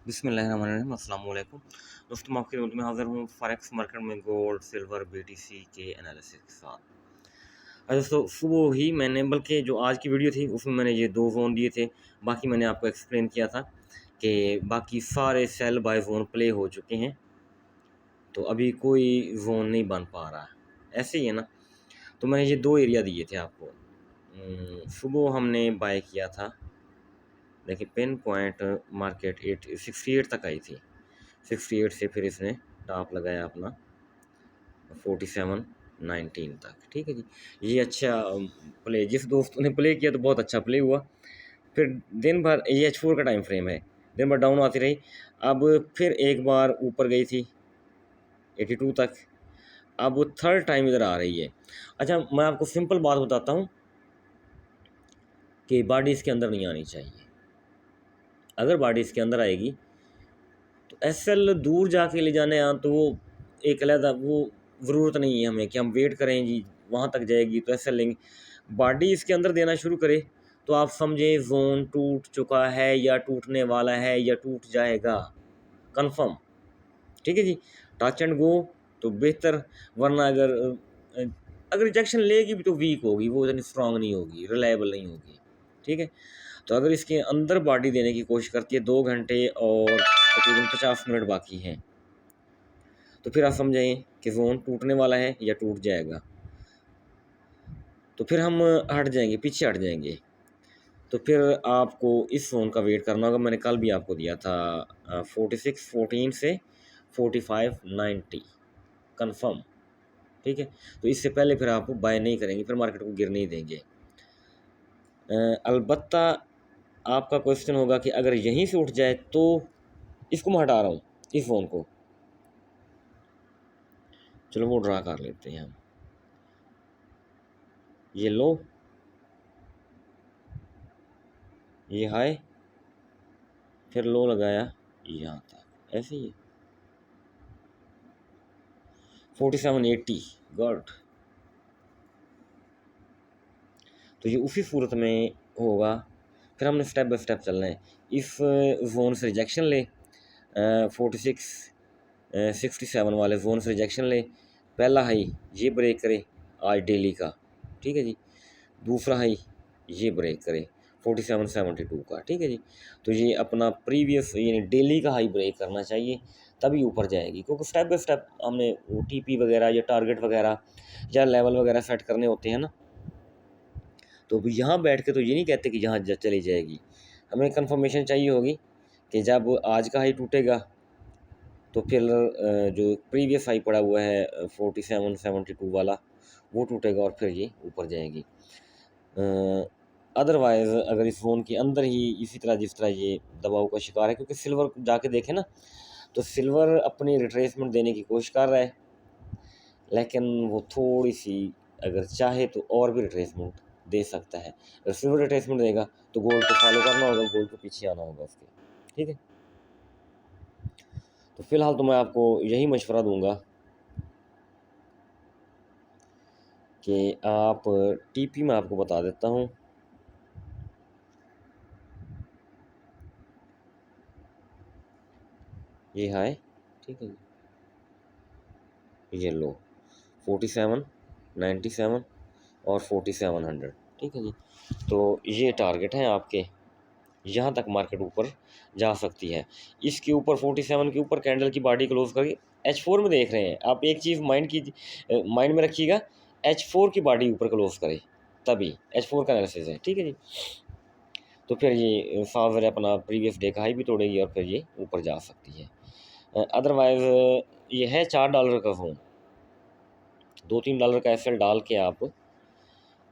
बिस्मिल्लाहिर्रहमानिर्रहीम अस्सलाम वालेकुम दोस्तों, मैं आपकी खिदमत में हाज़िर हूँ फॉरेक्स मार्केट में गोल्ड सिल्वर बीटीसी के एनालिसिस के साथ। दोस्तों, सुबह ही मैंने बल्कि जो आज की वीडियो थी उसमें मैंने ये 2 ज़ोन दिए थे। बाकी मैंने आपको एक्सप्लेन किया था कि बाकी सारे सेल बाय ज़ोन प्ले हो चुके हैं, तो अभी कोई ज़ोन नहीं बन पा रहा है। ऐसे ही है ना, तो मैंने ये 2 एरिया दिए थे आपको। सुबह हमने बाय किया था, देखिए पिन पॉइंट मार्केट 68 तक आई थी। 68 से फिर इसने टॉप लगाया अपना 47-19 तक। ठीक है जी, ये अच्छा प्ले जिस दोस्त ने प्ले किया तो बहुत अच्छा प्ले हुआ। फिर दिन भर ये H4 का टाइम फ्रेम है, दिन भर डाउन आती रही। अब फिर एक बार ऊपर गई थी 82 तक, अब वो थर्ड टाइम इधर आ रही है। अच्छा, मैं आपको सिंपल बात बताता हूँ कि बॉडी इसके अंदर नहीं आनी चाहिए। अगर बॉडी इसके अंदर आएगी तो एसएल दूर जाके ले जाने तो वो एक अलग वो ज़रूरत नहीं है हमें कि हम वेट करें जी वहाँ तक जाएगी तो एसएल लेंगे। बॉडी इसके अंदर देना शुरू करे तो आप समझें जोन टूट चुका है या टूटने वाला है या टूट जाएगा कंफर्म। ठीक है जी, टच एंड गो तो बेहतर, वरना अगर रिजेक्शन लेगी भी तो वीक होगी, वो इतनी स्ट्रांग नहीं होगी, रिलायबल नहीं होगी। ठीक है, तो अगर इसके अंदर बॉडी देने की कोशिश करती है 2 घंटे और तकरीबन 50 मिनट बाकी हैं, तो फिर आप समझें कि ज़ोन टूटने वाला है या टूट जाएगा। तो फिर हम हट जाएंगे, पीछे हट जाएंगे। तो फिर आपको इस ज़ोन का वेट करना होगा। मैंने कल भी आपको दिया था 46-14 से 45-90 कन्फर्म। ठीक है, तो इससे पहले फिर आप बाय नहीं करेंगे, फिर मार्केट को गिरने ही देंगे। अलबत्ता आपका क्वेश्चन होगा कि अगर यहीं से उठ जाए तो इसको मैं हटा रहा हूँ, इस ज़ोन को। चलो वो ड्रा कर लेते हैं हम। ये लो, ये हाई, फिर लो लगाया यहाँ तक, ऐसे ही 47-80 गॉड। तो ये उसी सूरत में होगा। फिर हमने स्टेप बाय स्टेप चलना है। इस जोन से रिजेक्शन ले, 46-67 वाले जोन से रिजेक्शन ले। पहला हाई ये ब्रेक करे आज डेली का, ठीक है जी। दूसरा हाई ये ब्रेक करे 47-72 का, ठीक है जी। तो ये अपना प्रीवियस यानी डेली का हाई ब्रेक करना चाहिए, तभी ऊपर जाएगी। क्योंकि स्टेप बाय स्टेप हमने OTP वगैरह या टारगेट वगैरह या लेवल वगैरह सेट करने होते हैं ना। तो यहाँ बैठ के तो ये नहीं कहते कि यहाँ चली जाएगी, हमें कंफर्मेशन चाहिए होगी कि जब आज का हाई टूटेगा तो फिर जो प्रीवियस हाई पड़ा हुआ है 47-72 वाला वो टूटेगा और फिर ये ऊपर जाएगी। अदरवाइज़ अगर इस ज़ोन के अंदर ही इसी तरह जिस तरह ये दबाव का शिकार है, क्योंकि सिल्वर जाके देखें ना तो सिल्वर अपनी रिट्रेसमेंट देने की कोशिश कर रहा है, लेकिन वो थोड़ी सी अगर चाहे तो और भी रिट्रेसमेंट दे सकता है। अगर सिल्वर रिट्रेसमेंट देगा तो गोल्ड को फॉलो करना होगा, गोल्ड को पीछे आना होगा उसके। ठीक है, तो फिलहाल तो मैं आपको यही मशवरा दूंगा कि आप टीपी में आपको बता देता हूँ। ये हाई, ठीक है, ये लो 47-97 और 4700, ठीक है जी। तो ये टारगेट हैं आपके, यहाँ तक मार्केट ऊपर जा सकती है। इसके ऊपर 47 के ऊपर कैंडल की बॉडी क्लोज करके H4 में देख रहे हैं आप। एक चीज़ माइंड में रखिएगा, H4 की बॉडी ऊपर क्लोज करे तभी H4 का एनालिसिस है, ठीक है जी। तो फिर ये सावर अपना प्रीवियस डे का हाई भी तोड़ेगी और फिर ये ऊपर जा सकती है। अदरवाइज़ ये है $4 का फ़ोन, $2-3 का एसएल डाल के आप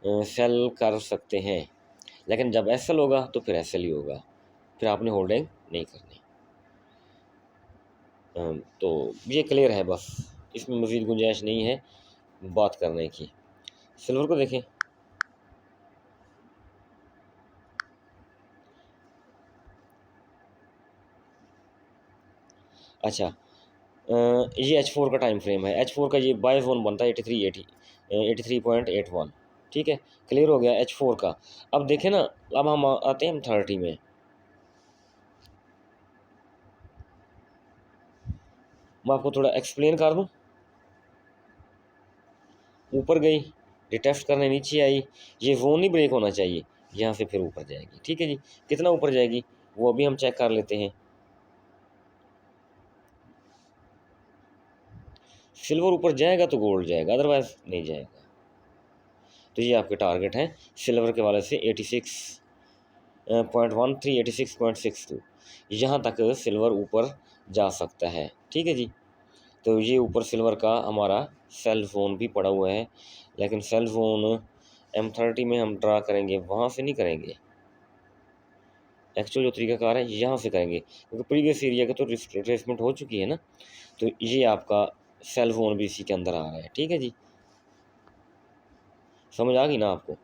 सेल कर सकते हैं। लेकिन जब एसएल होगा तो फिर एसएल ही होगा, फिर आपने होल्डिंग नहीं करनी। तो ये क्लियर है, बस इसमें मज़ीद गुंजाइश नहीं है बात करने की। सिल्वर को देखें, अच्छा ये H4 का टाइम फ्रेम है। H4 का ये बाय जोन बनता है 83.81, ठीक है, क्लियर हो गया H4 का। अब देखें ना, अब हम आते हैं 30 में। मैं आपको थोड़ा एक्सप्लेन कर दूँ। ऊपर गई, रिटेस्ट करने नीचे आई, ये जोन नहीं ब्रेक होना चाहिए, यहाँ से फिर ऊपर जाएगी। ठीक है जी, कितना ऊपर जाएगी वो अभी हम चेक कर लेते हैं। सिल्वर ऊपर जाएगा तो गोल्ड जाएगा, अदरवाइज नहीं जाएगा। तो ये आपके टारगेट हैं सिल्वर के वाले से 86.13, 86.62, यहाँ तक सिल्वर ऊपर जा सकता है। ठीक है जी, तो ये ऊपर सिल्वर का हमारा सेल जोन भी पड़ा हुआ है, लेकिन सेल जोन M30 में हम ड्रा करेंगे, वहाँ से नहीं करेंगे। एक्चुअल जो तरीकाकार है यहाँ से करेंगे, क्योंकि प्रीवियस एरिया का तो रिट्रेसमेंट हो चुकी है ना। तो ये आपका सेल जोन भी इसी के अंदर आ रहा है। ठीक है जी, समझ आ गई ना आपको।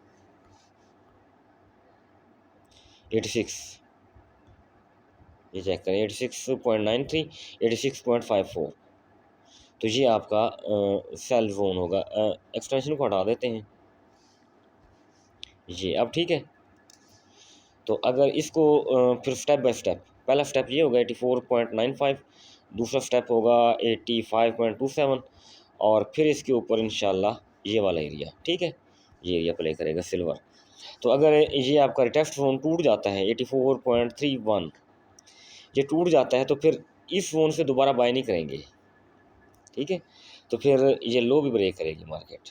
86, ये चेक करें, 86.93, 86.54, तो ये आपका सेल जोन होगा। एक्सटेंशन को हटा देते हैं ये अब। ठीक है, तो अगर इसको फिर स्टेप बाय स्टेप, पहला स्टेप ये होगा 84.95, दूसरा स्टेप होगा 85.27, और फिर इसके ऊपर इंशाल्लाह ये वाला एरिया। ठीक है, ये एरिया प्ले करेगा सिल्वर। तो अगर ये आपका रिटेस्ट जोन टूट जाता है 84.31, ये टूट जाता है तो फिर इस जोन से दोबारा बाय नहीं करेंगे। ठीक है, तो फिर ये लो भी ब्रेक करेगी मार्केट,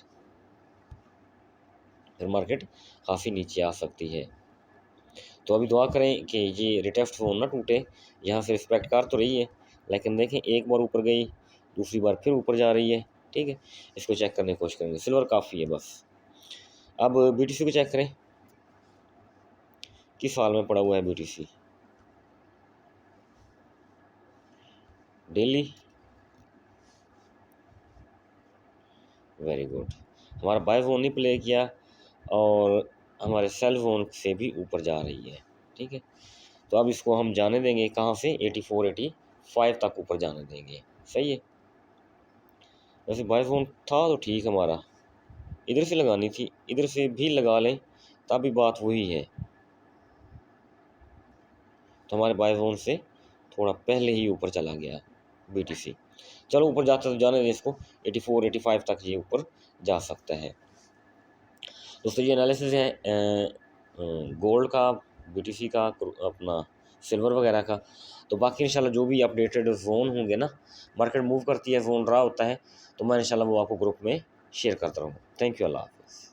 फिर मार्केट काफ़ी नीचे आ सकती है। तो अभी दुआ करें कि ये रिटेस्ट जोन ना टूटे, यहाँ से रिस्पेक्ट कर तो रही है, लेकिन देखें एक बार ऊपर गई, दूसरी बार फिर ऊपर जा रही है। ठीक है, इसको चेक करने की कोशिश करेंगे, सिल्वर काफ़ी है बस। अब BTC को चेक करें, किस हाल में पड़ा हुआ है BTC। डेली, वेरी गुड, हमारा बाय जोन नहीं प्ले किया और हमारे सेल जोन से भी ऊपर जा रही है। ठीक है, तो अब इसको हम जाने देंगे कहाँ से, 84, 85 तक ऊपर जाने देंगे। सही है, वैसे बाय जोन था तो ठीक, हमारा इधर से लगानी थी, इधर से भी लगा लें तभी बात वही है। तो हमारे बाय जोन से थोड़ा पहले ही ऊपर चला गया BTC। चलो ऊपर जाता तो जाने दें इसको, 84, 85 तक ये ऊपर जा सकता है। दोस्तों ये एनालिसिस है गोल्ड का, BTC का, अपना सिल्वर वगैरह का। तो बाकी इंशाल्लाह जो भी अपडेटेड जोन होंगे ना, मार्केट मूव करती है, जोन रहा होता है, तो मैं इंशाल्लाह वो आपको ग्रुप में शेयर करता रहूँगा। थैंक यू, अल्लाह हाफ़िज़।